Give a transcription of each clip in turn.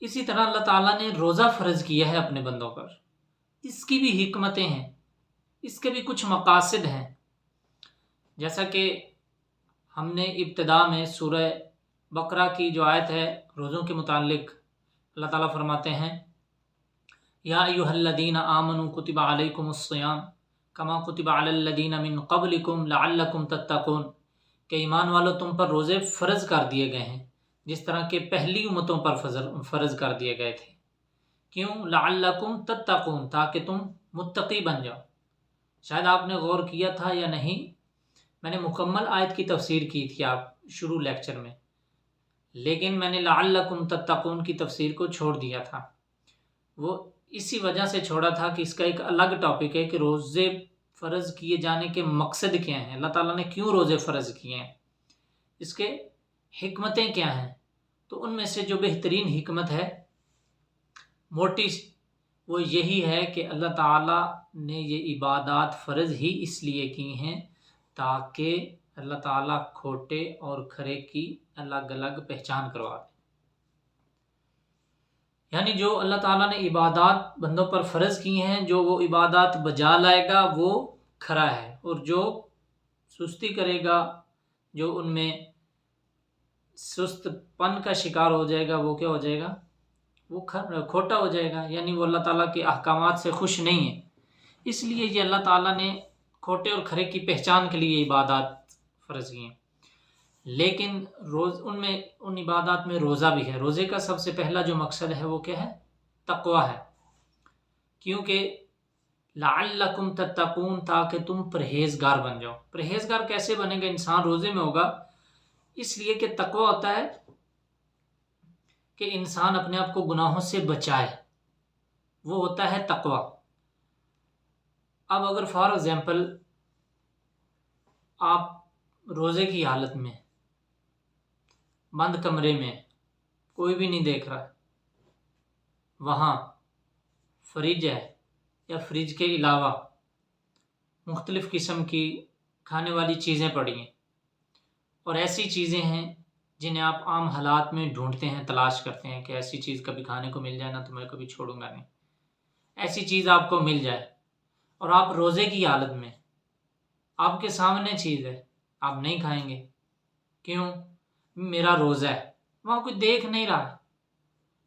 اسی طرح اللہ تعالیٰ نے روزہ فرض کیا ہے اپنے بندوں پر، اس کی بھی حکمتیں ہیں، اس کے بھی کچھ مقاصد ہیں۔ جیسا کہ ہم نے ابتدا میں سورہ بقرہ کی جو آیت ہے روزوں کے متعلق، اللہ تعالیٰ فرماتے ہیں یا ایھا الذین آمنوا کتب علیکم الصیام کما کتب علی الذین من قبلکم لعلکم تتقون، کہ ایمان والو تم پر روزے فرض کر دیے گئے ہیں جس طرح کہ پہلی امتوں پر فرض کر دیے گئے تھے۔ کیوں؟ لعلکم تتقون، تاکہ تم متقی بن جاؤ۔ شاید آپ نے غور کیا تھا یا نہیں، میں نے مکمل آیت کی تفسیر کی تھی آپ شروع لیکچر میں، لیکن میں نے لعلکم تتقون کی تفسیر کو چھوڑ دیا تھا۔ وہ اسی وجہ سے چھوڑا تھا کہ اس کا ایک الگ ٹاپک ہے کہ روزے فرض کیے جانے کے مقصد کیا ہیں، اللہ تعالیٰ نے کیوں روزے فرض کیے ہیں، اس کے حکمتیں کیا ہیں۔ تو ان میں سے جو بہترین حکمت ہے موٹی، وہ یہی ہے کہ اللہ تعالیٰ نے یہ عبادات فرض ہی اس لیے کی ہیں تاکہ اللہ تعالیٰ کھوٹے اور کھرے کی الگ الگ پہچان کروا دے۔ یعنی جو اللہ تعالیٰ نے عبادات بندوں پر فرض کی ہیں، جو وہ عبادات بجا لائے گا وہ کھرا ہے، اور جو سستی کرے گا، جو ان میں سست پن کا شکار ہو جائے گا، وہ کیا ہو جائے گا؟ وہ کھوٹا ہو جائے گا، یعنی وہ اللہ تعالیٰ کے احکامات سے خوش نہیں ہے۔ اس لیے یہ اللہ تعالیٰ نے کھوٹے اور کھرے کی پہچان کے لیے عبادات فرض کی ہیں۔ لیکن ان عبادات میں روزہ بھی ہے۔ روزے کا سب سے پہلا جو مقصد ہے وہ کیا ہے؟ تقوی ہے، کیونکہ لعلکم تتقون، تاکہ تم پرہیزگار بن جاؤ۔ پرہیزگار کیسے بنے گا انسان روزے میں؟ ہوگا اس لیے کہ تقوی ہوتا ہے کہ انسان اپنے آپ کو گناہوں سے بچائے، وہ ہوتا ہے تقوی۔ اب اگر فار ایگزامپل آپ روزے کی حالت میں بند کمرے میں، کوئی بھی نہیں دیکھ رہا، وہاں فریج ہے یا فریج کے علاوہ مختلف قسم کی کھانے والی چیزیں پڑی ہیں، اور ایسی چیزیں ہیں جنہیں آپ عام حالات میں ڈھونڈتے ہیں، تلاش کرتے ہیں کہ ایسی چیز کبھی کھانے کو مل جائے نا تو میں کبھی چھوڑوں گا نہیں، ایسی چیز آپ کو مل جائے، اور آپ روزے کی حالت میں آپ کے سامنے چیز ہے، آپ نہیں کھائیں گے۔ کیوں؟ میرا روزہ ہے، وہاں کوئی دیکھ نہیں رہا۔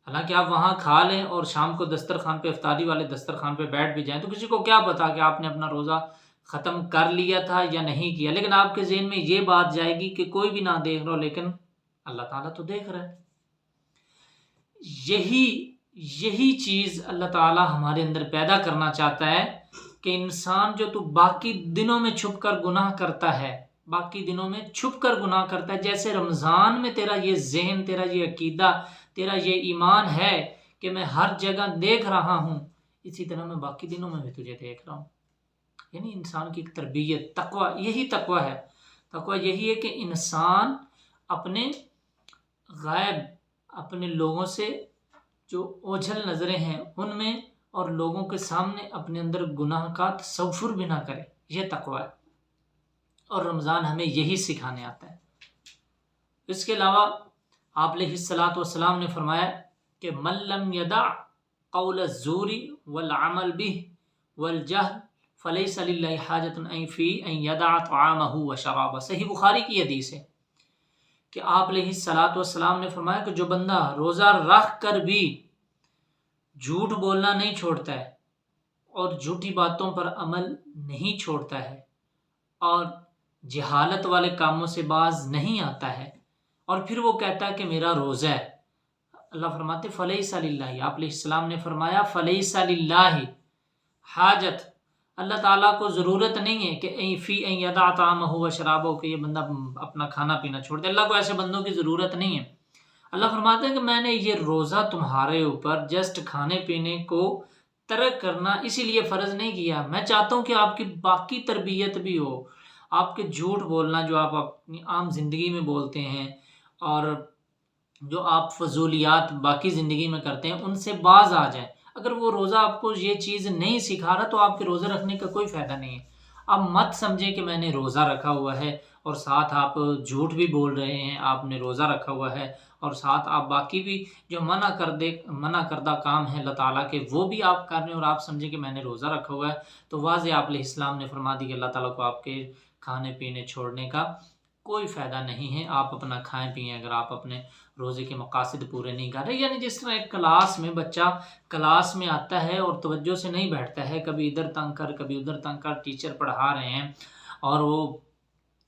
حالانکہ آپ وہاں کھا لیں اور شام کو دسترخوان پہ، افطاری والے دسترخوان پہ بیٹھ بھی جائیں، تو کسی کو کیا پتا کہ آپ نے اپنا روزہ ختم کر لیا تھا یا نہیں کیا، لیکن آپ کے ذہن میں یہ بات جائے گی کہ کوئی بھی نہ دیکھ رہا ہو لیکن اللہ تعالیٰ تو دیکھ رہا ہے۔ یہی چیز اللہ تعالیٰ ہمارے اندر پیدا کرنا چاہتا ہے کہ انسان جو تو باقی دنوں میں چھپ کر گناہ کرتا ہے، جیسے رمضان میں تیرا یہ ذہن، تیرا یہ عقیدہ، تیرا یہ ایمان ہے کہ میں ہر جگہ دیکھ رہا ہوں، اسی طرح میں باقی دنوں میں بھی تجھے دیکھ رہا ہوں۔ یعنی انسان کی ایک تربیت، تقوی، یہی تقوی ہے۔ تقوی یہی ہے کہ انسان اپنے غائب، اپنے لوگوں سے جو اوجھل نظریں ہیں ان میں، اور لوگوں کے سامنے اپنے اندر گناہ کا تصور بھی نہ کرے، یہ تقوی ہے۔ اور رمضان ہمیں یہی سکھانے آتا ہے۔ اس کے علاوہ آپ علیہ الصلوۃ والسلام نے فرمایا کہ من لم یدع قول الزور والعمل به والجهل فلیس للہ حاجۃ فی ان یدع طعامہ وشرابہ۔ صحیح بخاری کی حدیث ہے کہ آپ علیہ الصلوۃ والسلام نے فرمایا کہ جو بندہ روزہ رکھ کر بھی جھوٹ بولنا نہیں چھوڑتا ہے، اور جھوٹی باتوں پر عمل نہیں چھوڑتا ہے، اور جہالت والے کاموں سے باز نہیں آتا ہے، اور پھر وہ کہتا ہے کہ میرا روزہ ہے، اللہ فرماتے فلیس للہ، آپ علیہ السلام نے فرمایا فلیس للہ حاجت، اللہ تعالیٰ کو ضرورت نہیں ہے کہ فی ان یدع طعامہ وشرابہ، کہ یہ بندہ اپنا کھانا پینا چھوڑ دے۔ اللہ کو ایسے بندوں کی ضرورت نہیں ہے۔ اللہ فرماتے ہیں کہ میں نے یہ روزہ تمہارے اوپر جسٹ کھانے پینے کو ترک کرنا اسی لیے فرض نہیں کیا، میں چاہتا ہوں کہ آپ کی باقی تربیت بھی ہو، آپ کے جھوٹ بولنا جو آپ اپنی عام زندگی میں بولتے ہیں، اور جو آپ فضولیات باقی زندگی میں کرتے ہیں، ان سے باز آ جائیں۔ اگر وہ روزہ آپ کو یہ چیز نہیں سکھا رہا تو آپ کے روزہ رکھنے کا کوئی فائدہ نہیں ہے۔ اب مت سمجھیں کہ میں نے روزہ رکھا ہوا ہے اور ساتھ آپ جھوٹ بھی بول رہے ہیں، آپ نے روزہ رکھا ہوا ہے، اور ساتھ آپ باقی بھی جو منع کردہ کام ہیں اللہ تعالیٰ کے وہ بھی آپ کر رہے ہیں، اور آپ سمجھیں کہ میں نے روزہ رکھا ہوا ہے، تو واضح آپ علیہ السلام نے فرما دی کہ اللہ تعالیٰ کو آپ کے کھانے پینے چھوڑنے کا کوئی فائدہ نہیں ہے، آپ اپنا کھائیں پئیں اگر آپ اپنے روزے کے مقاصد پورے نہیں کر رہے۔ یعنی جس طرح ایک کلاس میں بچہ کلاس میں آتا ہے اور توجہ سے نہیں بیٹھتا ہے، کبھی ادھر تنگ کر کبھی ادھر تنگ کر، ٹیچر پڑھا رہے ہیں اور وہ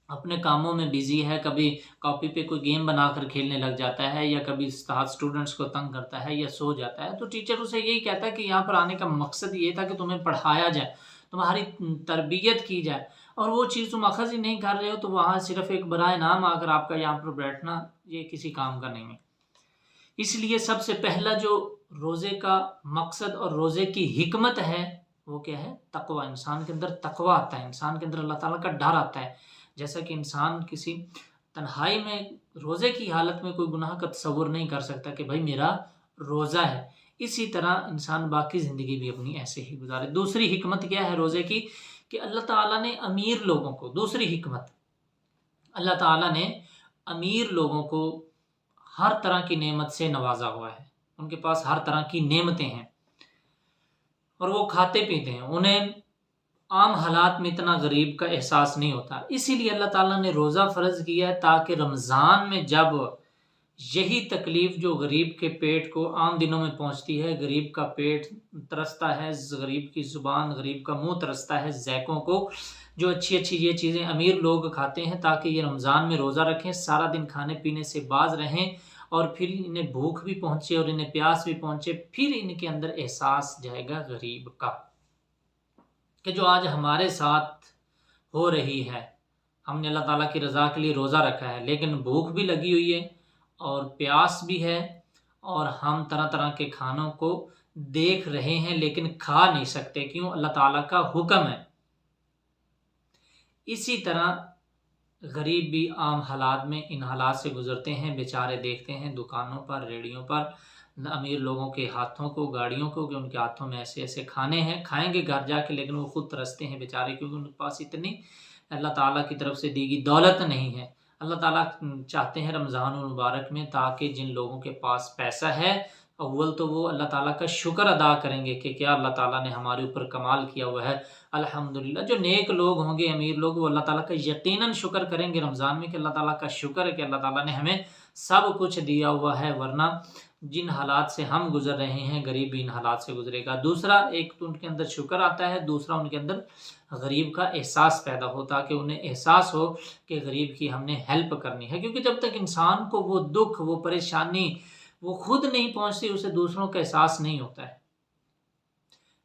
اپنے کاموں میں بزی ہے، کبھی کاپی پہ کوئی گیم بنا کر کھیلنے لگ جاتا ہے، یا کبھی استاد اسٹوڈنٹس کو تنگ کرتا ہے یا سو جاتا ہے، تو ٹیچر اسے یہی کہتا ہے کہ یہاں پر آنے کا مقصد یہ تھا کہ تمہیں پڑھایا جائے، تمہاری تربیت کی جائے، اور وہ چیز تم اخذ ہی نہیں کر رہے ہو، تو وہاں صرف ایک برائے نام آ کر آپ کا یہاں پر بیٹھنا یہ کسی کام کا نہیں ہے۔ اس لیے سب سے پہلا جو روزے کا مقصد اور روزے کی حکمت ہے وہ کیا ہے؟ تقوی۔ انسان کے اندر تقوی آتا ہے، انسان کے اندر اللہ تعالیٰ کا ڈر آتا ہے۔ جیسا کہ انسان کسی تنہائی میں روزے کی حالت میں کوئی گناہ کا تصور نہیں کر سکتا کہ بھائی میرا روزہ ہے، اسی طرح انسان باقی زندگی بھی اپنی ایسے ہی گزارے۔ دوسری حکمت کیا ہے روزے کی؟ کہ اللہ تعالیٰ نے امیر لوگوں کو، دوسری حکمت، اللہ تعالیٰ نے امیر لوگوں کو ہر طرح کی نعمت سے نوازا ہوا ہے، ان کے پاس ہر طرح کی نعمتیں ہیں اور وہ کھاتے پیتے ہیں، انہیں عام حالات میں اتنا غریب کا احساس نہیں ہوتا۔ اسی لیے اللہ تعالیٰ نے روزہ فرض کیا ہے تاکہ رمضان میں جب یہی تکلیف جو غریب کے پیٹ کو عام دنوں میں پہنچتی ہے، غریب کا پیٹ ترستا ہے، غریب کی زبان، غریب کا منہ ترستا ہے ذائقوں کو، جو اچھی اچھی یہ چیزیں امیر لوگ کھاتے ہیں، تاکہ یہ رمضان میں روزہ رکھیں، سارا دن کھانے پینے سے باز رہیں، اور پھر انہیں بھوک بھی پہنچے اور انہیں پیاس بھی پہنچے، پھر ان کے اندر احساس جائے گا غریب کا، کہ جو آج ہمارے ساتھ ہو رہی ہے۔ ہم نے اللہ تعالیٰ کی رضا کے لیے روزہ رکھا ہے، لیکن بھوک بھی لگی ہوئی ہے اور پیاس بھی ہے، اور ہم طرح طرح کے کھانوں کو دیکھ رہے ہیں لیکن کھا نہیں سکتے، کیوں؟ اللہ تعالیٰ کا حکم ہے۔ اسی طرح غریب بھی عام حالات میں ان حالات سے گزرتے ہیں، بیچارے دیکھتے ہیں دکانوں پر، ریڑیوں پر امیر لوگوں کے ہاتھوں کو، گاڑیوں کو، کہ ان کے ہاتھوں میں ایسے ایسے کھانے ہیں، کھائیں گے گھر جا کے، لیکن وہ خود ترستے ہیں بیچارے، کیونکہ ان کے پاس اتنی اللہ تعالیٰ کی طرف سے دی گئی دولت نہیں ہے۔ اللہ تعالیٰ چاہتے ہیں رمضان المبارک میں تاکہ جن لوگوں کے پاس پیسہ ہے، اول تو وہ اللہ تعالیٰ کا شکر ادا کریں گے کہ کیا اللہ تعالیٰ نے ہمارے اوپر کمال کیا ہوا ہے، الحمدللہ۔ جو نیک لوگ ہوں گے، امیر لوگ، وہ اللہ تعالیٰ کا یقیناً شکر کریں گے رمضان میں، کہ اللہ تعالیٰ کا شکر ہے کہ اللہ تعالیٰ نے ہمیں سب کچھ دیا ہوا ہے، ورنہ جن حالات سے ہم گزر رہے ہیں غریب بھی ان حالات سے گزرے گا۔ دوسرا، ایک تو ان کے اندر شکر آتا ہے، دوسرا ان کے اندر غریب کا احساس پیدا ہوتا کہ انہیں احساس ہو کہ غریب کی ہم نے ہیلپ کرنی ہے، کیونکہ جب تک انسان کو وہ دکھ، وہ پریشانی وہ خود نہیں پہنچتی، اسے دوسروں کا احساس نہیں ہوتا ہے۔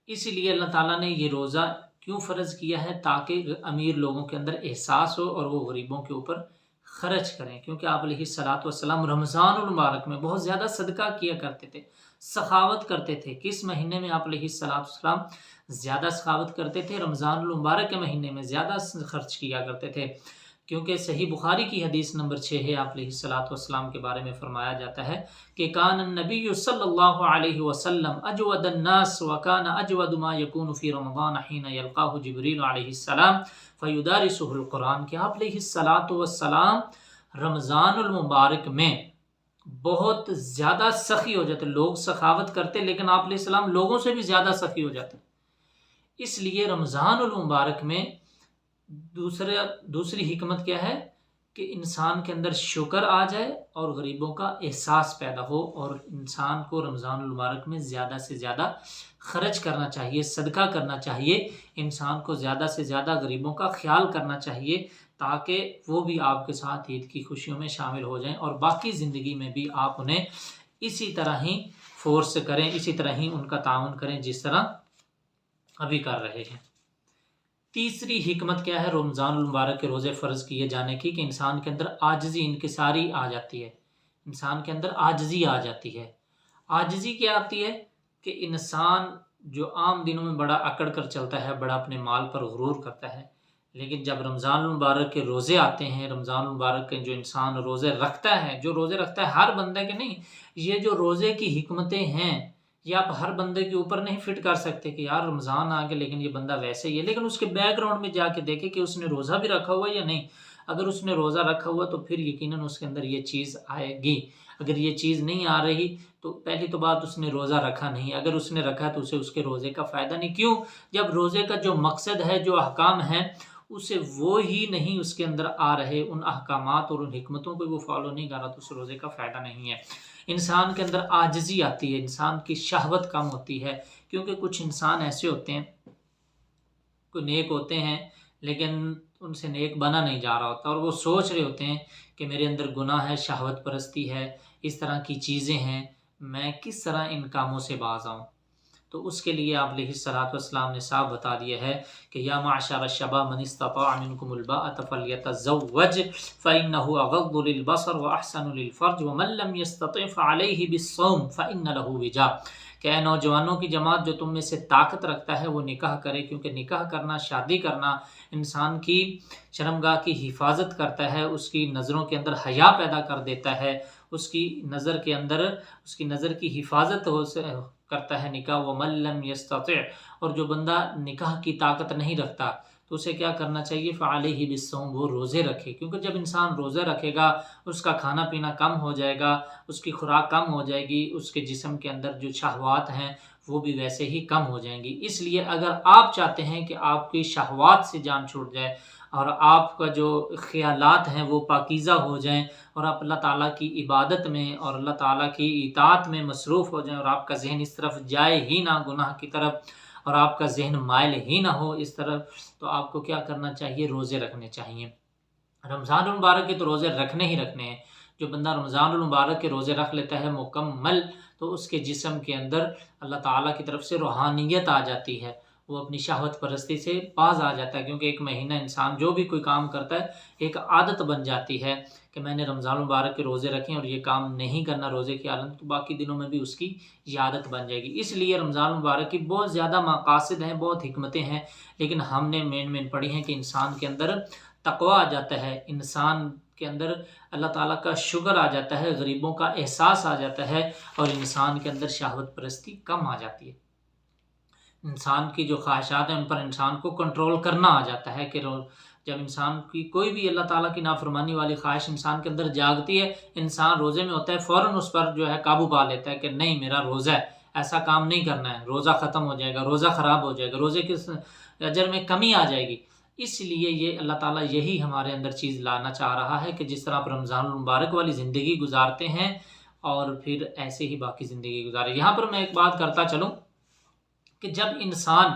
اسی لیے اللہ تعالیٰ نے یہ روزہ کیوں فرض کیا ہے؟ تاکہ امیر لوگوں کے اندر احساس ہو اور وہ غریبوں کے اوپر خرچ کریں، کیونکہ آپ علیہ الصلاۃ رمضان المبارک میں بہت زیادہ صدقہ کیا کرتے تھے، سخاوت کرتے تھے۔ کس مہینے میں آپ علیہ الصلاۃ زیادہ سخاوت کرتے تھے؟ رمضان المبارک کے مہینے میں زیادہ خرچ کیا کرتے تھے، کیونکہ صحیح بخاری کی حدیث نمبر 6 ہے، آپ علیہ الصلاۃ کے بارے میں فرمایا جاتا ہے کہ کان النبی صلی اللہ علیہ وسلم اجود الناس وکان اجود ما یکون فی رمضان حین یلقاہ جبریل علیہ السلام فیدارسہ القرآن، کہ آپ علیہ السلام رمضان المبارک میں بہت زیادہ سخی ہو جاتے، لوگ سخاوت کرتے لیکن آپ علیہ السلام لوگوں سے بھی زیادہ سخی ہو جاتے۔ اس لیے رمضان المبارک میں دوسری حکمت کیا ہے؟ کہ انسان کے اندر شکر آ جائے اور غریبوں کا احساس پیدا ہو، اور انسان کو رمضان المبارک میں زیادہ سے زیادہ خرچ کرنا چاہیے، صدقہ کرنا چاہیے، انسان کو زیادہ سے زیادہ غریبوں کا خیال کرنا چاہیے، تاکہ وہ بھی آپ کے ساتھ عید کی خوشیوں میں شامل ہو جائیں، اور باقی زندگی میں بھی آپ انہیں اسی طرح ہی فورس کریں، اسی طرح ہی ان کا تعاون کریں جس طرح ابھی کر رہے ہیں۔ تیسری حکمت کیا ہے رمضان المبارک کے روزے فرض کیے جانے کی؟ کہ انسان کے اندر عاجزی، انکساری آ جاتی ہے، انسان کے اندر عاجزی آ جاتی ہے۔ عاجزی کیا آتی ہے؟ کہ انسان جو عام دنوں میں بڑا اکڑ کر چلتا ہے، بڑا اپنے مال پر غرور کرتا ہے، لیکن جب رمضان المبارک کے روزے آتے ہیں، رمضان المبارک کے جو انسان روزے رکھتا ہے، جو روزے رکھتا ہے ہر بندے کے نہیں، یہ جو روزے کی حکمتیں ہیں یہ آپ ہر بندے کے اوپر نہیں فٹ کر سکتے کہ یار رمضان آ گیا لیکن یہ بندہ ویسے ہی ہے، لیکن اس کے بیک گراؤنڈ میں جا کے دیکھیں کہ اس نے روزہ بھی رکھا ہوا ہے یا نہیں۔ اگر اس نے روزہ رکھا ہوا تو پھر یقیناً اس کے اندر یہ چیز آئے گی. اگر یہ چیز نہیں آ رہی تو پہلی تو بات اس نے روزہ رکھا نہیں. اگر اس نے رکھا تو اسے اس کے روزے کا فائدہ نہیں. کیوں؟ جب روزے کا جو مقصد ہے، جو احکام ہیں، اسے وہ ہی نہیں اس کے اندر آ رہے، ان احکامات اور ان حکمتوں کو وہ فالو نہیں کر رہا، تو اس روزے کا فائدہ نہیں ہے. انسان کے اندر عاجزی آتی ہے، انسان کی شہوت کم ہوتی ہے. کیونکہ کچھ انسان ایسے ہوتے ہیں، کوئی نیک ہوتے ہیں لیکن ان سے نیک بنا نہیں جا رہا ہوتا، اور وہ سوچ رہے ہوتے ہیں کہ میرے اندر گناہ ہے، شہوت پرستی ہے، اس طرح کی چیزیں ہیں، میں کس طرح ان کاموں سے باز آؤں. تو اس کے لیے آپ علیہ الصلوۃ والسلام نے صاف بتا دیا ہے کہ یا معشر الشباب من استطاع منکم الباءۃ فلیتزوج فإنه اغض للبصر واحسن للفرج ومن لم يستطع فعليه بالصوم فإن له وجاء. کہ اے نوجوانوں کی جماعت، جو تم میں سے طاقت رکھتا ہے وہ نکاح کرے، کیونکہ نکاح کرنا، شادی کرنا انسان کی شرمگاہ کی حفاظت کرتا ہے، اس کی نظروں کے اندر حیا پیدا کر دیتا ہے، اس کی نظر کے اندر اس کی نظر کی حفاظت کرتا ہے نکاح. وَمَن لَّمْ يَسْتَطِعْ، اور جو بندہ نکاح کی طاقت نہیں رکھتا تو اسے کیا کرنا چاہیے؟ فَعَلَيْهِ بِالصَّوْمِ، وہ روزے رکھے. کیونکہ جب انسان روزہ رکھے گا اس کا کھانا پینا کم ہو جائے گا، اس کی خوراک کم ہو جائے گی، اس کے جسم کے اندر جو شہوات ہیں وہ بھی ویسے ہی کم ہو جائیں گی. اس لیے اگر آپ چاہتے ہیں کہ آپ کی شہوات سے جان چھوٹ جائے اور آپ کا جو خیالات ہیں وہ پاکیزہ ہو جائیں، اور آپ اللہ تعالیٰ کی عبادت میں اور اللہ تعالیٰ کی اطاعت میں مصروف ہو جائیں، اور آپ کا ذہن اس طرف جائے ہی نہ گناہ کی طرف، اور آپ کا ذہن مائل ہی نہ ہو اس طرف، تو آپ کو کیا کرنا چاہیے؟ روزے رکھنے چاہیے. رمضان المبارک کے تو روزے رکھنے ہی رکھنے ہیں. جو بندہ رمضان المبارک کے روزے رکھ لیتا ہے مکمل، تو اس کے جسم کے اندر اللہ تعالیٰ کی طرف سے روحانیت آ جاتی ہے، وہ اپنی شہوت پرستی سے باز آ جاتا ہے. کیونکہ ایک مہینہ انسان جو بھی کوئی کام کرتا ہے ایک عادت بن جاتی ہے کہ میں نے رمضان المبارک کے روزے رکھے اور یہ کام نہیں کرنا روزے کی حالت، تو باقی دنوں میں بھی اس کی یہ عادت بن جائے گی. اس لیے رمضان المبارک کی بہت زیادہ مقاصد ہیں، بہت حکمتیں ہیں، لیکن ہم نے مین پڑھی ہیں کہ انسان کے اندر تقوی آ جاتا ہے، انسان کے اندر اللہ تعالیٰ کا شکر آ جاتا ہے، غریبوں کا احساس آ جاتا ہے، اور انسان کے اندر شہوت پرستی کم آ جاتی ہے. انسان کی جو خواہشات ہیں ان پر انسان کو کنٹرول کرنا آ جاتا ہے. کہ جب انسان کی کوئی بھی اللہ تعالیٰ کی نافرمانی والی خواہش انسان کے اندر جاگتی ہے، انسان روزے میں ہوتا ہے فوراً اس پر جو ہے قابو پا لیتا ہے کہ نہیں، میرا روزہ ہے، ایسا کام نہیں کرنا ہے، روزہ ختم ہو جائے گا، روزہ خراب ہو جائے گا، روزے کے اجر میں کمی آ جائے گی. اس لیے یہ اللہ تعالیٰ یہی ہمارے اندر چیز لانا چاہ رہا ہے کہ جس طرح آپ رمضان المبارک والی زندگی گزارتے ہیں اور پھر ایسے ہی باقی زندگی گزارے. یہاں پر میں ایک بات کرتا چلوں کہ جب انسان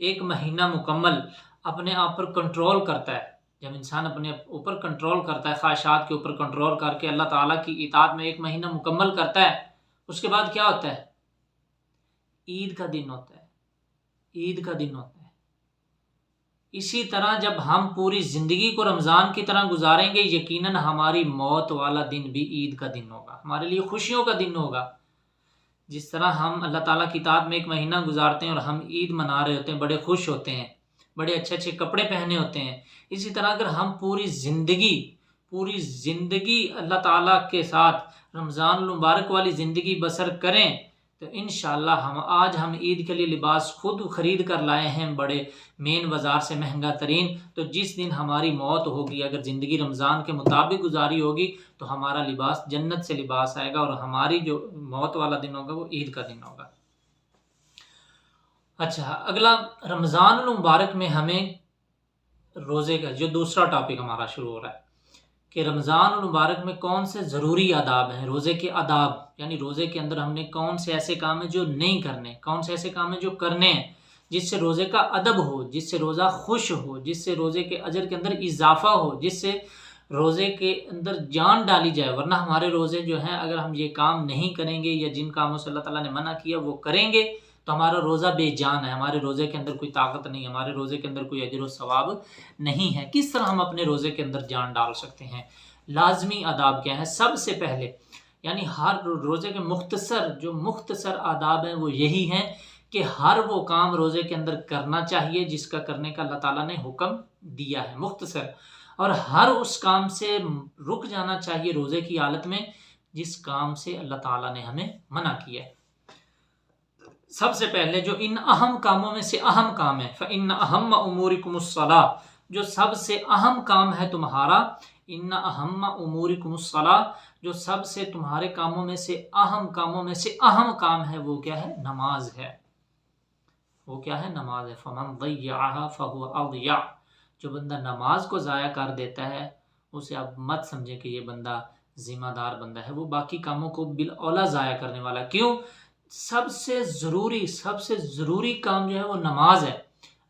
ایک مہینہ مکمل اپنے آپ پر کنٹرول کرتا ہے، جب انسان اپنے اوپر کنٹرول کرتا ہے، خواہشات کے اوپر کنٹرول کر کے اللہ تعالیٰ کی اطاعت میں ایک مہینہ مکمل کرتا ہے، اس کے بعد کیا ہوتا ہے؟ عید کا دن ہوتا ہے. عید کا دن ہوتا ہے. اسی طرح جب ہم پوری زندگی کو رمضان کی طرح گزاریں گے، یقیناً ہماری موت والا دن بھی عید کا دن ہوگا، ہمارے لیے خوشیوں کا دن ہوگا. جس طرح ہم اللہ تعالیٰ کی اطاعت میں ایک مہینہ گزارتے ہیں اور ہم عید منا رہے ہوتے ہیں، بڑے خوش ہوتے ہیں، بڑے اچھے اچھے کپڑے پہنے ہوتے ہیں، اسی طرح اگر ہم پوری زندگی اللہ تعالیٰ کے ساتھ رمضان المبارک والی زندگی بسر کریں تو انشاءاللہ آج ہم عید کے لیے لباس خود خرید کر لائے ہیں بڑے مین بازار سے مہنگا ترین، تو جس دن ہماری موت ہوگی، اگر زندگی رمضان کے مطابق گزاری ہوگی تو ہمارا لباس جنت سے لباس آئے گا، اور ہماری جو موت والا دن ہوگا وہ عید کا دن ہوگا. اچھا، اگلا رمضان المبارک میں ہمیں روزے کا جو دوسرا ٹاپک ہمارا شروع ہو رہا ہے کہ رمضان المبارک میں کون سے ضروری آداب ہیں، روزے کے آداب، یعنی روزے کے اندر ہم نے کون سے ایسے کام ہیں جو نہیں کرنے، کون سے ایسے کام ہیں جو کرنے ہیں، جس سے روزے کا ادب ہو، جس سے روزہ خوش ہو، جس سے روزے کے اجر کے اندر اضافہ ہو، جس سے روزے کے اندر جان ڈالی جائے. ورنہ ہمارے روزے جو ہیں اگر ہم یہ کام نہیں کریں گے یا جن کاموں سے اللہ تعالیٰ نے منع کیا وہ کریں گے تو ہمارا روزہ بے جان ہے، ہمارے روزے کے اندر کوئی طاقت نہیں، ہمارے روزے کے اندر کوئی اجر و ثواب نہیں ہے. کس طرح ہم اپنے روزے کے اندر جان ڈال سکتے ہیں؟ لازمی آداب کیا ہیں؟ سب سے پہلے یعنی ہر روزے کے مختصر آداب ہیں وہ یہی ہیں کہ ہر وہ کام روزے کے اندر کرنا چاہیے جس کا کرنے کا اللہ تعالیٰ نے حکم دیا ہے، مختصر، اور ہر اس کام سے رک جانا چاہیے روزے کی حالت میں جس کام سے اللہ تعالیٰ نے ہمیں منع کیا ہے. سب سے پہلے جو ان اہم کاموں میں سے اہم کام ہے، فَإِنَّ أَهَمَّ أُمُورِكُمُ الصَّلَاةُ، جو سب سے اہم کام ہے تمہارا، ان اہم امورکم الصلاۃ، جو سب سے تمہارے کاموں میں سے اہم کام ہے وہ کیا ہے؟ نماز ہے۔ وہ کیا ہے؟ نماز ہے۔ فمن ضیعها فهو اضیع، جو بندہ نماز کو ضائع کر دیتا ہے اسے اب مت سمجھے کہ یہ بندہ ذمہ دار بندہ ہے، وہ باقی کاموں کو بالاولیٰ ضائع کرنے والا۔ کیوں؟ سب سے ضروری کام جو ہے وہ نماز ہے۔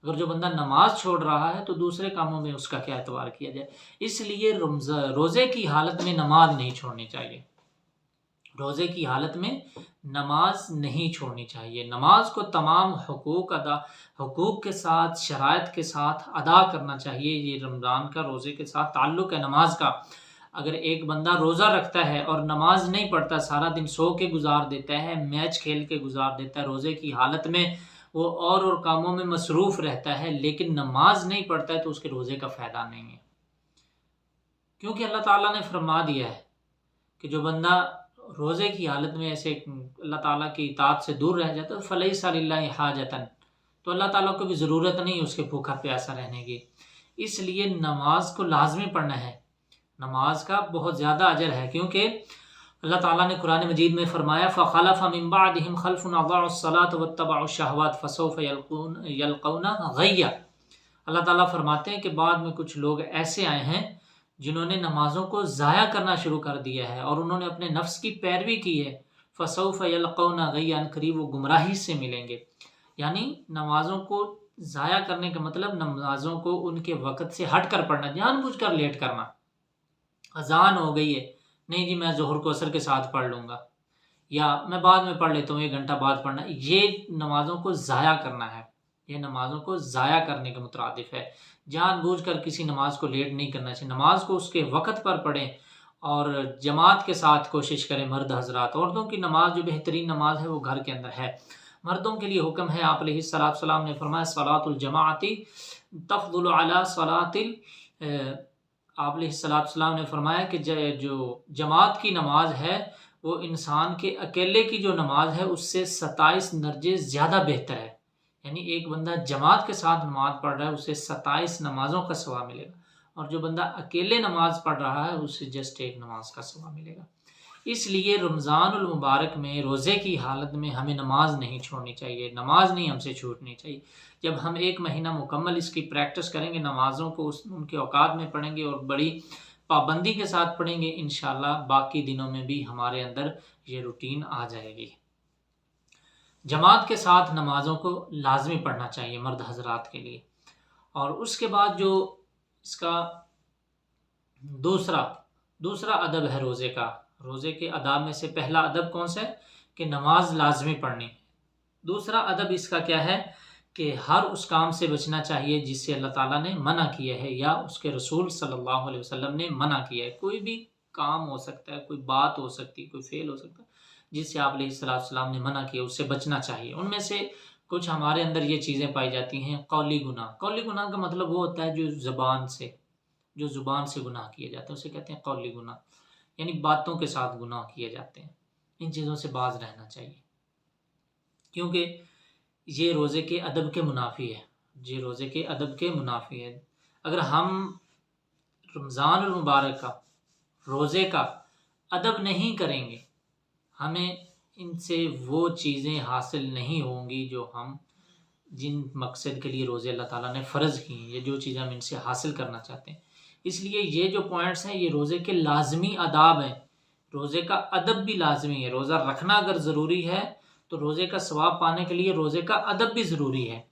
اگر جو بندہ نماز چھوڑ رہا ہے تو دوسرے کاموں میں اس کا کیا اعتبار کیا جائے؟ اس لیے روزے کی حالت میں نماز نہیں چھوڑنی چاہیے۔ روزے کی حالت میں نماز نہیں چھوڑنی چاہیے۔ نماز کو تمام حقوق کے ساتھ، شرائط کے ساتھ ادا کرنا چاہیے۔ یہ رمضان کا روزے کے ساتھ تعلق ہے نماز کا۔ اگر ایک بندہ روزہ رکھتا ہے اور نماز نہیں پڑھتا، سارا دن سو کے گزار دیتا ہے، میچ کھیل کے گزار دیتا ہے، روزے کی حالت میں وہ اور کاموں میں مصروف رہتا ہے لیکن نماز نہیں پڑھتا ہے، تو اس کے روزے کا فائدہ نہیں ہے۔ کیونکہ اللہ تعالیٰ نے فرما دیا ہے کہ جو بندہ روزے کی حالت میں ایسے اللہ تعالیٰ کی اطاعت سے دور رہ جاتا ہے فَلَيْسَ لِلَّهِ حَاجَةً، تو اللہ تعالیٰ کو بھی ضرورت نہیں اس کے بھوکا پیاسا رہنے کی۔ اس لیے نماز کو لازمی پڑھنا ہے۔ نماز کا بہت زیادہ اجر ہے، کیونکہ اللہ تعالیٰ نے قرآن مجید میں فرمایا فَخَلَفَ مِن بَعْدِهِمْ خَلْفٌ أَضَاعُوا الصَّلَاةَ وَاتَّبَعُوا الشَّهَوَاتِ فَسَوْفَ يَلْقَوْنَ غَيًّا۔ اللہ تعالیٰ فرماتے ہیں کہ بعد میں کچھ لوگ ایسے آئے ہیں جنہوں نے نمازوں کو ضائع کرنا شروع کر دیا ہے اور انہوں نے اپنے نفس کی پیروی کی ہے۔ فَسَوْفَ يَلْقَوْنَ غَيًّا، قریب وہ گمراہی سے ملیں گے۔ یعنی نمازوں کو ضائع کرنے کا مطلب نمازوں کو ان کے وقت سے ہٹ کر پڑھنا، جان بوجھ کر لیٹ کرنا۔ اذان ہو گئی ہے، نہیں جی میں ظہر کو عصر کے ساتھ پڑھ لوں گا، یا میں بعد میں پڑھ لیتا ہوں، 1 گھنٹہ بعد پڑھنا، یہ نمازوں کو ضائع کرنا ہے۔ یہ نمازوں کو ضائع کرنے کے مترادف ہے۔ جان بوجھ کر کسی نماز کو لیٹ نہیں کرنا چاہیے۔ نماز کو اس کے وقت پر پڑھیں اور جماعت کے ساتھ کوشش کریں مرد حضرات۔ عورتوں کی نماز جو بہترین نماز ہے وہ گھر کے اندر ہے۔ مردوں کے لیے حکم ہے، آپ علیہ السلام نے فرمایا صلاۃ الجماعت تفضل علی صلاۃ آپ علیہ السلام نے فرمایا کہ جو جماعت کی نماز ہے وہ انسان کے اکیلے کی جو نماز ہے اس سے 27 درجے زیادہ بہتر ہے۔ یعنی ایک بندہ جماعت کے ساتھ نماز پڑھ رہا ہے اسے 27 نمازوں کا ثواب ملے گا، اور جو بندہ اکیلے نماز پڑھ رہا ہے اسے جسٹ 1 نماز کا ثواب ملے گا۔ اس لیے رمضان المبارک میں روزے کی حالت میں ہمیں نماز نہیں چھوڑنی چاہیے، نماز نہیں ہم سے چھوٹنی چاہیے۔ جب ہم 1 مہینہ مکمل اس کی پریکٹس کریں گے، نمازوں کو ان کے اوقات میں پڑھیں گے اور بڑی پابندی کے ساتھ پڑھیں گے، انشاءاللہ باقی دنوں میں بھی ہمارے اندر یہ روٹین آ جائے گی۔ جماعت کے ساتھ نمازوں کو لازمی پڑھنا چاہیے مرد حضرات کے لیے۔ اور اس کے بعد جو اس کا دوسرا ادب ہے روزے کا، روزے کے آداب میں سے پہلا ادب کون سا ہے؟ کہ نماز لازمی پڑھنی۔ دوسرا ادب اس کا کیا ہے؟ کہ ہر اس کام سے بچنا چاہیے جس سے اللہ تعالیٰ نے منع کیا ہے یا اس کے رسول صلی اللہ علیہ وسلم نے منع کیا ہے۔ کوئی بھی کام ہو سکتا ہے، کوئی بات ہو سکتی ہے، کوئی فعل ہو سکتا ہے جس سے آپ علیہ السلام نے منع کیا، اس سے بچنا چاہیے۔ ان میں سے کچھ ہمارے اندر یہ چیزیں پائی جاتی ہیں۔ قولی گناہ کا مطلب وہ ہوتا ہے جو زبان سے گناہ کیے جاتے ہیں، اسے کہتے ہیں قولی گناہ، یعنی باتوں کے ساتھ گناہ کیے جاتے ہیں۔ ان چیزوں سے باز رہنا چاہیے کیونکہ یہ روزے کے ادب کے منافی ہے۔ اگر ہم رمضان المبارک کا روزے کا ادب نہیں کریں گے، ہمیں ان سے وہ چیزیں حاصل نہیں ہوں گی جو ہم جن مقصد کے لیے روزے اللہ تعالیٰ نے فرض کی ہیں، یہ جو چیزیں ہم ان سے حاصل کرنا چاہتے ہیں۔ اس لیے یہ جو پوائنٹس ہیں یہ روزے کے لازمی آداب ہیں۔ روزے کا ادب بھی لازمی ہے۔ روزہ رکھنا اگر ضروری ہے تو روزے کا ثواب پانے کے لیے روزے کا ادب بھی ضروری ہے۔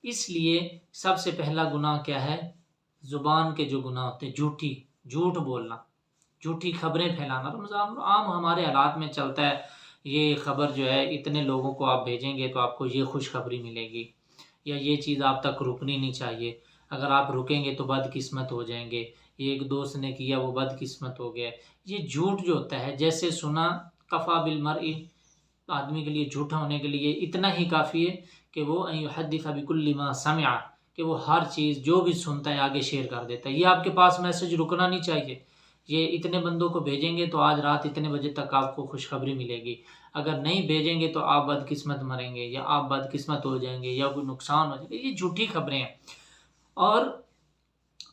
اس لیے سب سے پہلا گناہ کیا ہے؟ زبان کے جو گناہ ہوتے ہیں، جھوٹ بولنا، جھوٹی خبریں پھیلانا۔ رمضان عام ہمارے حالات میں چلتا ہے، یہ خبر جو ہے اتنے لوگوں کو آپ بھیجیں گے تو آپ کو یہ خوشخبری ملے گی، یا یہ چیز آپ تک رکنی نہیں چاہیے، اگر آپ رکیں گے تو بدقسمت ہو جائیں گے، یہ ایک دوست نے کیا وہ بدقسمت ہو گیا۔ یہ جھوٹ جو ہوتا ہے، جیسے سنا کفا بالمرء، آدمی کے لیے جھوٹا ہونے کے لیے اتنا ہی کافی ہے کہ وہ ان یحدث بکل ما سمع، کہ وہ ہر چیز جو بھی سنتا ہے آگے شیئر کر دیتا ہے۔ یہ آپ کے پاس میسج رکنا نہیں چاہیے، یہ اتنے بندوں کو بھیجیں گے تو آج رات اتنے بجے تک آپ کو خوشخبری ملے گی، اگر نہیں بھیجیں گے تو آپ بدقسمت مریں گے، یا آپ بدقسمت ہو جائیں گے، یا کوئی نقصان ہو جائے گا۔ یہ جھوٹی خبریں ہیں۔ اور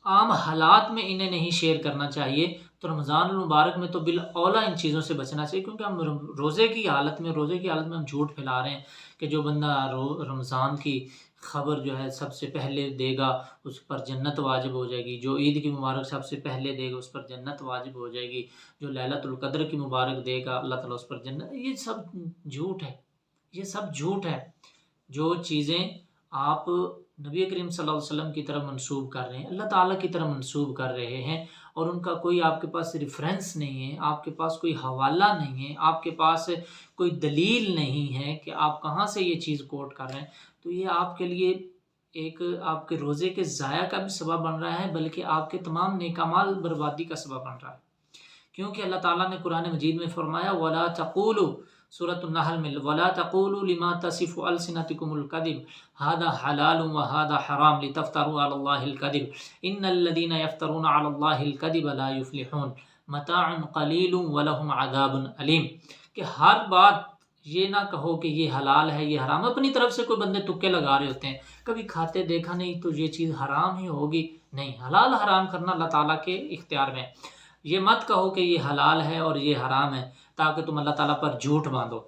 عام حالات میں انہیں نہیں شیئر کرنا چاہیے، تو رمضان المبارک میں تو بالاولیٰ ان چیزوں سے بچنا چاہیے، کیونکہ ہم روزے کی حالت میں ہم جھوٹ پھیلا رہے ہیں کہ جو بندہ رمضان کی خبر جو ہے سب سے پہلے دے گا اس پر جنت واجب ہو جائے گی، جو عید کی مبارک سب سے پہلے دے گا اس پر جنت واجب ہو جائے گی، جو لیلۃ القدر کی مبارک دے گا اللہ تعالیٰ اس پر جنت، یہ سب جھوٹ ہے، یہ سب جھوٹ ہے۔ جو چیزیں آپ نبی کریم صلی اللہ علیہ وسلم کی طرف منسوب کر رہے ہیں، اللہ تعالیٰ کی طرف منسوب کر رہے ہیں، اور ان کا کوئی آپ کے پاس ریفرنس نہیں ہے، آپ کے پاس کوئی حوالہ نہیں ہے، آپ کے پاس کوئی دلیل نہیں ہے کہ آپ کہاں سے یہ چیز کوٹ کر رہے ہیں، تو یہ آپ کے لیے ایک آپ کے روزے کے ضائع کا بھی سبب بن رہا ہے، بلکہ آپ کے تمام نیک اعمال بربادی کا سبب بن رہا ہے۔ کیونکہ اللہ تعالیٰ نے قرآن مجید میں فرمایا وَلَا تَقُولُوا، سورۃ النحل میں وَلَا تَقُولُوا لِمَا تَصِفُ أَلْسِنَتُكُمُ الْكَذِبَ هَذَا حَلَالٌ وَهَذَا حَرَامٌ لِتَفْتَرُوا عَلَى اللَّهِ الْكَذِبَ إِنَّ الَّذِينَ يَفْتَرُونَ عَلَى اللَّهِ الْكَذِبَ لَا يُفْلِحُونَ مَتَاعٌ قَلِيلٌ وَلَهُمْ عَذَابٌ أَلِيمٌ، کہ ہر بات یہ نہ کہو کہ یہ حلال ہے یہ حرام، اپنی طرف سے کوئی بندے تکے لگا رہے ہوتے ہیں، کبھی کھاتے دیکھا نہیں تو یہ چیز حرام ہی ہوگی، نہیں، حلال حرام کرنا اللہ تعالیٰ کے اختیار میں ہے۔ یہ مت کہو کہ یہ حلال ہے اور یہ حرام ہے تاکہ تم اللہ تعالیٰ پر جھوٹ باندھو،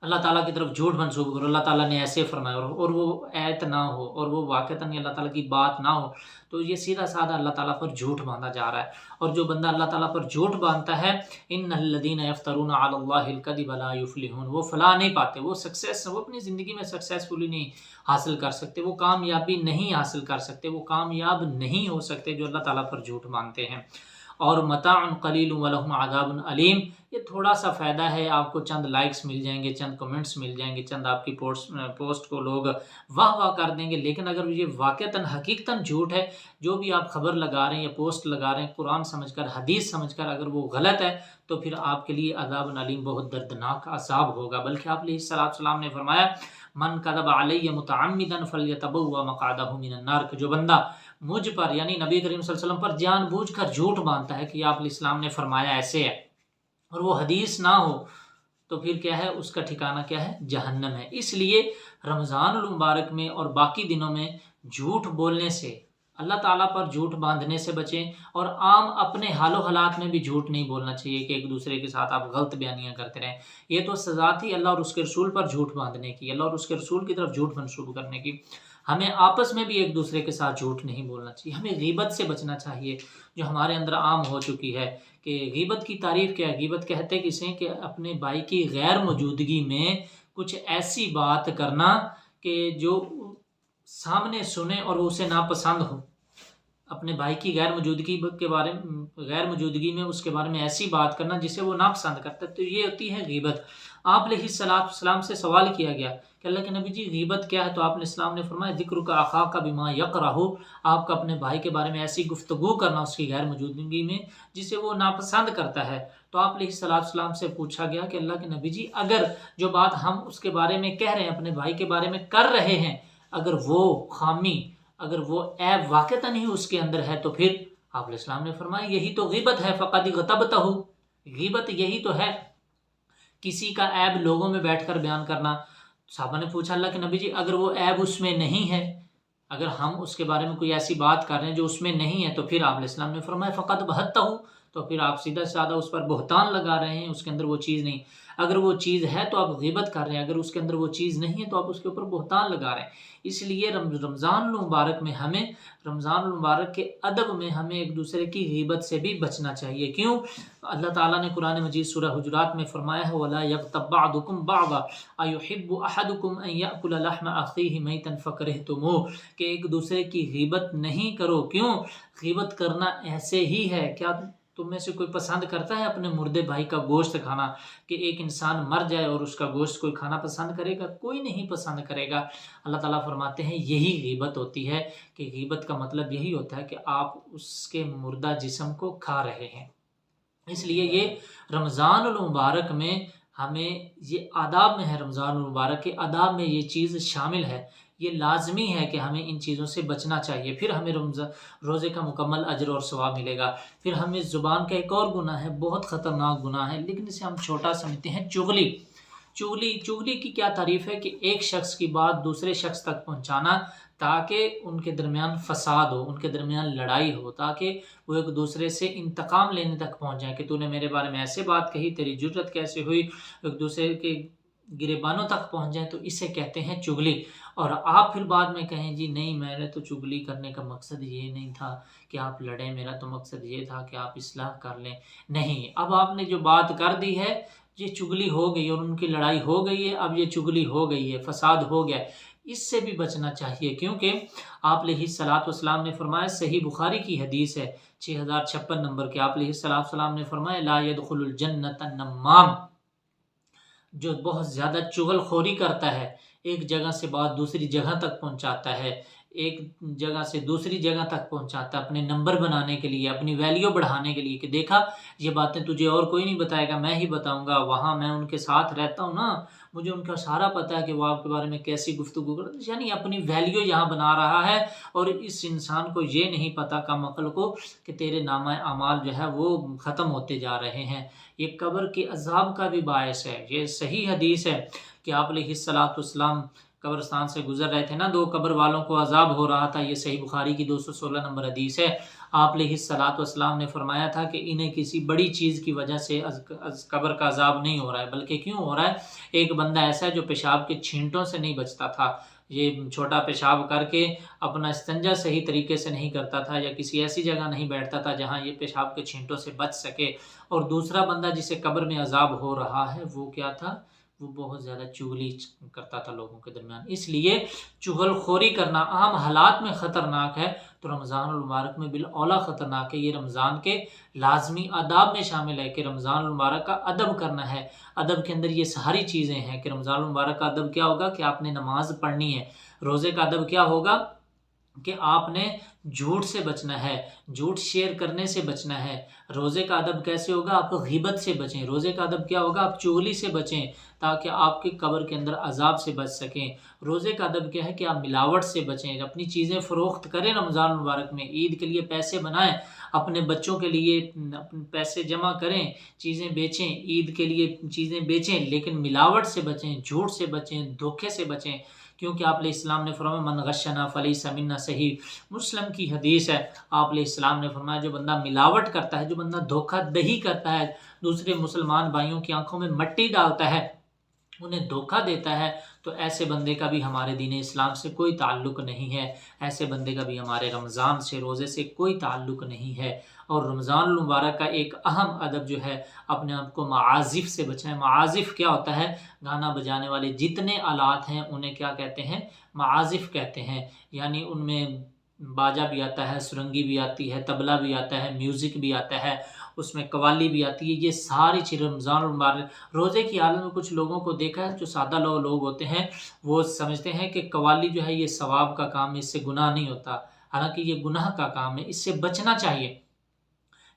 اللہ تعالیٰ کی طرف جھوٹ منسوب کرو، اللہ تعالیٰ نے ایسے فرمایا اور وہ ایت نہ ہو اور وہ واقعتاً اللہ تعالیٰ کی بات نہ ہو، تو یہ سیدھا سادہ اللہ تعالیٰ پر جھوٹ باندھا جا رہا ہے۔ اور جو بندہ اللہ تعالیٰ پر جھوٹ باندھتا ہے ان الذین یفترون علی اللہ الکذب لا یفلحون، وہ فلاح نہیں پاتے، وہ اپنی زندگی میں سکسیسفلی نہیں حاصل کر سکتے، وہ کامیابی نہیں حاصل کر سکتے، وہ کامیاب نہیں ہو سکتے جو اللہ تعالیٰ پر جھوٹ باندھتے ہیں۔ اور متاع قلیل ولہم عذاب علیم، یہ تھوڑا سا فائدہ ہے، آپ کو چند لائکس مل جائیں گے، چند کمنٹس مل جائیں گے، چند آپ کی پوسٹ کو لوگ واہ واہ کر دیں گے، لیکن اگر یہ واقعتاً حقیقتاً جھوٹ ہے، جو بھی آپ خبر لگا رہے ہیں یا پوسٹ لگا رہے ہیں قرآن سمجھ کر حدیث سمجھ کر، اگر وہ غلط ہے تو پھر آپ کے لیے عذاب علیم بہت دردناک عذاب ہوگا۔ بلکہ آپ علیہ السلام نے فرمایا من کذب علی متعمدا فلیتبوأ مقعدہ من النار، کہ جو بندہ مجھ پر یعنی نبی کریم صلی اللہ علیہ وسلم پر جان بوجھ کر جھوٹ مانتا ہے کہ آپ علیہ السلام نے فرمایا ایسے ہے اور وہ حدیث نہ ہو، تو پھر کیا ہے، اس کا ٹھکانہ کیا ہے، جہنم ہے۔ اس لیے رمضان المبارک میں اور باقی دنوں میں جھوٹ بولنے سے، اللہ تعالیٰ پر جھوٹ باندھنے سے بچیں، اور عام اپنے حال و حالات میں بھی جھوٹ نہیں بولنا چاہیے کہ ایک دوسرے کے ساتھ آپ غلط بیانیاں کرتے رہیں، یہ تو سزا تھی اللہ اور اس کے رسول پر جھوٹ باندھنے کی، اللہ اور اس کے رسول کی طرف جھوٹ منسوب کرنے کی۔ ہمیں آپس میں بھی ایک دوسرے کے ساتھ جھوٹ نہیں بولنا چاہیے، ہمیں غیبت سے بچنا چاہیے جو ہمارے اندر عام ہو چکی ہے۔ کہ غیبت کی تعریف کیا ہے، غیبت کہتے کسے کہ اپنے بھائی کی غیر موجودگی میں کچھ ایسی بات کرنا کہ جو سامنے سنے اور وہ اسے ناپسند ہو، اپنے بھائی کی غیر موجودگی میں اس کے بارے میں ایسی بات کرنا جسے وہ ناپسند کرتا ہے، تو یہ ہوتی ہے غیبت۔ آپ علیہ السلام سے سوال کیا گیا کہ اللہ کے نبی جی غیبت کیا ہے، تو آپ علیہ السلام نے فرمایا ذکر کا اخاک بما یکرہ، آپ کا اپنے بھائی کے بارے میں ایسی گفتگو کرنا اس کی غیر موجودگی میں جسے وہ ناپسند کرتا ہے۔ تو آپ علیہ السلام سے پوچھا گیا کہ اللہ کے نبی جی اگر جو بات ہم اس کے بارے میں کہہ رہے ہیں، اپنے بھائی کے بارے میں کر رہے ہیں، اگر وہ خامی، اگر وہ عیب واقعتاً ہی اس کے اندر ہے، تو پھر آپ علیہ السلام نے فرمایا یہی تو غیبت ہے، فقد اغتبتہ، غیبت یہی تو ہے، کسی کا عیب لوگوں میں بیٹھ کر بیان کرنا۔ صحابہ نے پوچھا اللہ کے نبی جی اگر وہ عیب اس میں نہیں ہے، اگر ہم اس کے بارے میں کوئی ایسی بات کر رہے ہیں جو اس میں نہیں ہے، تو پھر آپ علیہ السلام نے فرمایا فقط بہتہ، تو پھر آپ سیدھا سادہ اس پر بہتان لگا رہے ہیں، اس کے اندر وہ چیز نہیں۔ اگر وہ چیز ہے تو آپ غیبت کر رہے ہیں، اگر اس کے اندر وہ چیز نہیں ہے تو آپ اس کے اوپر بہتان لگا رہے ہیں۔ اس لیے رمضان المبارک میں ہمیں، رمضان المبارک کے ادب میں ہمیں ایک دوسرے کی غیبت سے بھی بچنا چاہیے۔ کیوں؟ اللہ تعالیٰ نے قرآن مجید سورہ حجرات میں فرمایا ہے وَلَا يَغْتَبْ بَعْضُكُمْ بَعْضًا أَيُحِبُّ أَحَدُكُمْ أَن يَأْكُلَ لَحْمَ أَخِيهِ مَيْتًا فَكَرِهْتُمُوهُ، کہ ایک دوسرے کی غیبت نہیں کرو۔ کیوں؟ غیبت کرنا ایسے ہی ہے، کیا تم میں سے کوئی پسند کرتا ہے اپنے مردے بھائی کا گوشت کھانا؟ کہ ایک انسان مر جائے اور اس کا گوشت کوئی کھانا پسند کرے گا؟ کوئی نہیں پسند کرے گا۔ اللہ تعالیٰ فرماتے ہیں یہی غیبت ہوتی ہے، کہ غیبت کا مطلب یہی ہوتا ہے کہ آپ اس کے مردہ جسم کو کھا رہے ہیں۔ اس لیے یہ رمضان المبارک میں ہمیں یہ آداب میں ہے، رمضان المبارک کے آداب میں یہ چیز شامل ہے، یہ لازمی ہے کہ ہمیں ان چیزوں سے بچنا چاہیے، پھر ہمیں روزے کا مکمل اجر اور ثواب ملے گا۔ پھر ہمیں زبان کا ایک اور گناہ ہے، بہت خطرناک گناہ ہے، لیکن اسے ہم چھوٹا سمجھتے ہیں، چغلی۔ چغلی کی کیا تعریف ہے کہ ایک شخص کی بات دوسرے شخص تک پہنچانا تاکہ ان کے درمیان فساد ہو، ان کے درمیان لڑائی ہو، تاکہ وہ ایک دوسرے سے انتقام لینے تک پہنچ جائیں کہ تو نے میرے بارے میں ایسے بات کہی، تیری جرت کیسے ہوئی، ایک دوسرے کے گریبانوں تک پہنچ جائیں، تو اسے کہتے ہیں چغلی۔ اور آپ پھر بعد میں کہیں جی نہیں، میں نے تو چغلی کرنے کا مقصد یہ نہیں تھا کہ آپ لڑیں، میرا تو مقصد یہ تھا کہ آپ اصلاح کر لیں۔ نہیں، اب آپ نے جو بات کر دی ہے یہ چغلی ہو گئی اور ان کی لڑائی ہو گئی ہے، اب یہ چغلی ہو گئی ہے، فساد ہو گیا ہے۔ اس سے بھی بچنا چاہیے، کیونکہ آپ علیہ الصلوۃ والسلام نے فرمایا، صحیح بخاری کی حدیث ہے 6056 نمبر کے، آپ علیہ الصلوۃ والسلام نے فرمایا لا يدخل الجنۃ النمام، جو بہت زیادہ چغل خوری کرتا ہے، ایک جگہ سے بات دوسری جگہ تک پہنچاتا ہے، ایک جگہ سے دوسری جگہ تک پہنچاتا ہے اپنے نمبر بنانے کے لیے، اپنی ویلیو بڑھانے کے لیے، کہ دیکھا یہ باتیں تجھے اور کوئی نہیں بتائے گا، میں ہی بتاؤں گا، وہاں میں ان کے ساتھ رہتا ہوں نا، مجھے ان کا سارا پتہ ہے کہ وہ آپ کے بارے میں کیسی گفتگو کرتے ہیں، یعنی اپنی ویلیو یہاں بنا رہا ہے۔ اور اس انسان کو یہ نہیں پتہ، کم عقل کو، کہ تیرے نامہ اعمال جو ہے وہ ختم ہوتے جا رہے ہیں۔ یہ قبر کے عذاب کا بھی باعث ہے۔ یہ صحیح حدیث ہے کہ آپ علیہ الصلوۃ والسلام قبرستان سے گزر رہے تھے نا، 2 قبر والوں کو عذاب ہو رہا تھا، یہ صحیح بخاری کی 216 نمبر حدیث ہے۔ آپ علیہ الصلوۃ والسلام نے فرمایا تھا کہ انہیں کسی بڑی چیز کی وجہ سے قبر کا عذاب نہیں ہو رہا ہے، بلکہ کیوں ہو رہا ہے؟ ایک بندہ ایسا ہے جو پیشاب کے چھینٹوں سے نہیں بچتا تھا، یہ چھوٹا پیشاب کر کے اپنا استنجا صحیح طریقے سے نہیں کرتا تھا، یا کسی ایسی جگہ نہیں بیٹھتا تھا جہاں یہ پیشاب کے چھینٹوں سے بچ سکے۔ اور دوسرا بندہ جسے قبر میں عذاب ہو رہا ہے وہ کیا تھا؟ وہ بہت زیادہ چغلی کرتا تھا لوگوں کے درمیان۔ اس لیے چغل خوری کرنا عام حالات میں خطرناک ہے، تو رمضان المبارک میں بالاولیٰ خطرناک ہے۔ یہ رمضان کے لازمی آداب میں شامل ہے کہ رمضان المبارک کا ادب کرنا ہے۔ ادب کے اندر یہ ساری چیزیں ہیں کہ رمضان المبارک کا ادب کیا ہوگا کہ آپ نے نماز پڑھنی ہے۔ روزے کا ادب کیا ہوگا کہ آپ نے جھوٹ سے بچنا ہے، جھوٹ شیئر کرنے سے بچنا ہے۔ روزے کا ادب کیسے ہوگا؟ آپ غیبت سے بچیں۔ روزے کا ادب کیا ہوگا؟ آپ چغلی سے بچیں تاکہ آپ کی قبر کے اندر عذاب سے بچ سکیں۔ روزے کا ادب کیا ہے کہ آپ ملاوٹ سے بچیں، اپنی چیزیں فروخت کریں رمضان مبارک میں، عید کے لیے پیسے بنائیں، اپنے بچوں کے لیے پیسے جمع کریں، چیزیں بیچیں، عید کے لیے چیزیں بیچیں، لیکن ملاوٹ سے بچیں، جھوٹ سے بچیں، دھوکے سے بچیں، کیونکہ آپ علیہ السلام نے فرمایا من غشنا فلیس منا، صحیح مسلم کی حدیث ہے۔ آپ علیہ السلام نے فرمایا جو بندہ ملاوٹ کرتا ہے، جو بندہ دھوکہ دہی کرتا ہے، دوسرے مسلمان بھائیوں کی آنکھوں میں مٹی ڈالتا ہے، انہیں دھوکہ دیتا ہے، تو ایسے بندے کا بھی ہمارے دین اسلام سے کوئی تعلق نہیں ہے، ایسے بندے کا بھی ہمارے رمضان سے، روزے سے کوئی تعلق نہیں ہے۔ اور رمضان المبارک کا ایک اہم ادب جو ہے، اپنے آپ کو معازف سے بچائیں۔ معازف کیا ہوتا ہے؟ گانا بجانے والے جتنے آلات ہیں انہیں کیا کہتے ہیں؟ معازف کہتے ہیں۔ یعنی ان میں باجا بھی آتا ہے، سرنگی بھی آتی ہے، طبلہ بھی آتا ہے، میوزک بھی آتا ہے، اس میں قوالی بھی آتی ہے۔ یہ ساری چیزیں رمضان المبارک روزے کی حالت میں کچھ لوگوں کو دیکھا ہے جو سادہ لوگ ہوتے ہیں، وہ سمجھتے ہیں کہ قوالی جو ہے یہ ثواب کا کام ہے، اس سے گناہ نہیں ہوتا، حالانکہ یہ گناہ کا کام ہے، اس سے بچنا چاہیے۔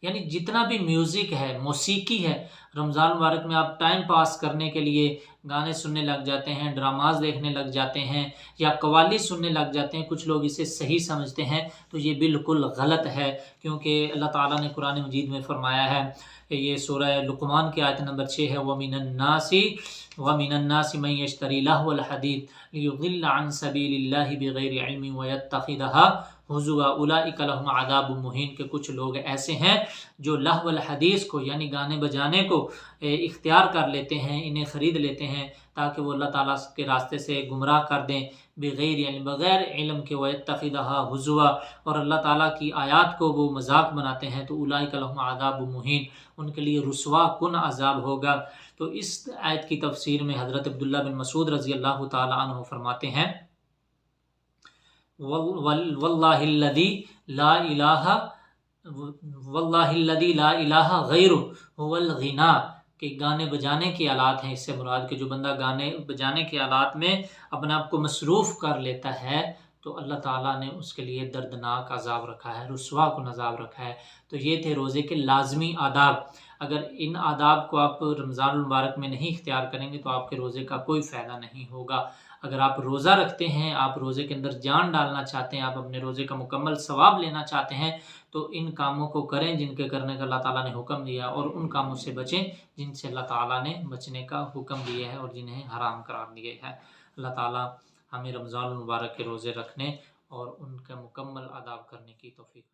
یعنی جتنا بھی میوزک ہے، موسیقی ہے، رمضان مبارک میں آپ ٹائم پاس کرنے کے لیے گانے سننے لگ جاتے ہیں، ڈراماز دیکھنے لگ جاتے ہیں، یا قوالی سننے لگ جاتے ہیں، کچھ لوگ اسے صحیح سمجھتے ہیں، تو یہ بالکل غلط ہے، کیونکہ اللہ تعالیٰ نے قرآن مجید میں فرمایا ہے، یہ سورہ لقمان کی آیت نمبر 6 ہے، وَمِنَ النَّاسِ مَن يَشْتَرِي لَهْوَ الْحَدِيثِ لِيُضِلَّ عَن سَبِيلِ اللَّهِ بِغَيْرِ عِلْمٍ وَيَتَّخِذَهَا ہزوا اولئک لہم عذاب مہین، کہ کچھ لوگ ایسے ہیں جو لہو الحدیث کو یعنی گانے بجانے کو اختیار کر لیتے ہیں، انہیں خرید لیتے ہیں تاکہ وہ اللہ تعالیٰ کے راستے سے گمراہ کر دیں، بغیر علم، بغیر علم کے، وَيَتَّخِذَهَا ہزوا، اور اللہ تعالیٰ کی آیات کو وہ مذاق بناتے ہیں، تو اولئک لہم عذاب مہین، ان کے لیے رسوا کن عذاب ہوگا۔ تو اس آیت کی تفسیر میں حضرت عبداللہ بن مسعود رضی اللہ تعالیٰ عنہ فرماتے ہیں واللہ الذی لا الہ غیرہ هو الغنا، کہ گانے بجانے کے آلات ہیں، اس سے مراد کہ جو بندہ گانے بجانے کے آلات میں اپنے آپ کو مصروف کر لیتا ہے تو اللہ تعالیٰ نے اس کے لیے دردناک عذاب رکھا ہے، رسوا کن عذاب رکھا ہے۔ تو یہ تھے روزے کے لازمی آداب۔ اگر ان آداب کو آپ رمضان المبارک میں نہیں اختیار کریں گے تو آپ کے روزے کا کوئی فائدہ نہیں ہوگا۔ اگر آپ روزہ رکھتے ہیں، آپ روزے کے اندر جان ڈالنا چاہتے ہیں، آپ اپنے روزے کا مکمل ثواب لینا چاہتے ہیں، تو ان کاموں کو کریں جن کے کرنے کا اللہ تعالیٰ نے حکم دیا، اور ان کاموں سے بچیں جن سے اللہ تعالیٰ نے بچنے کا حکم دیا ہے اور جنہیں حرام قرار دیا ہے۔ اللہ تعالیٰ ہمیں رمضان المبارک کے روزے رکھنے اور ان کا مکمل ادا کرنے کی توفیق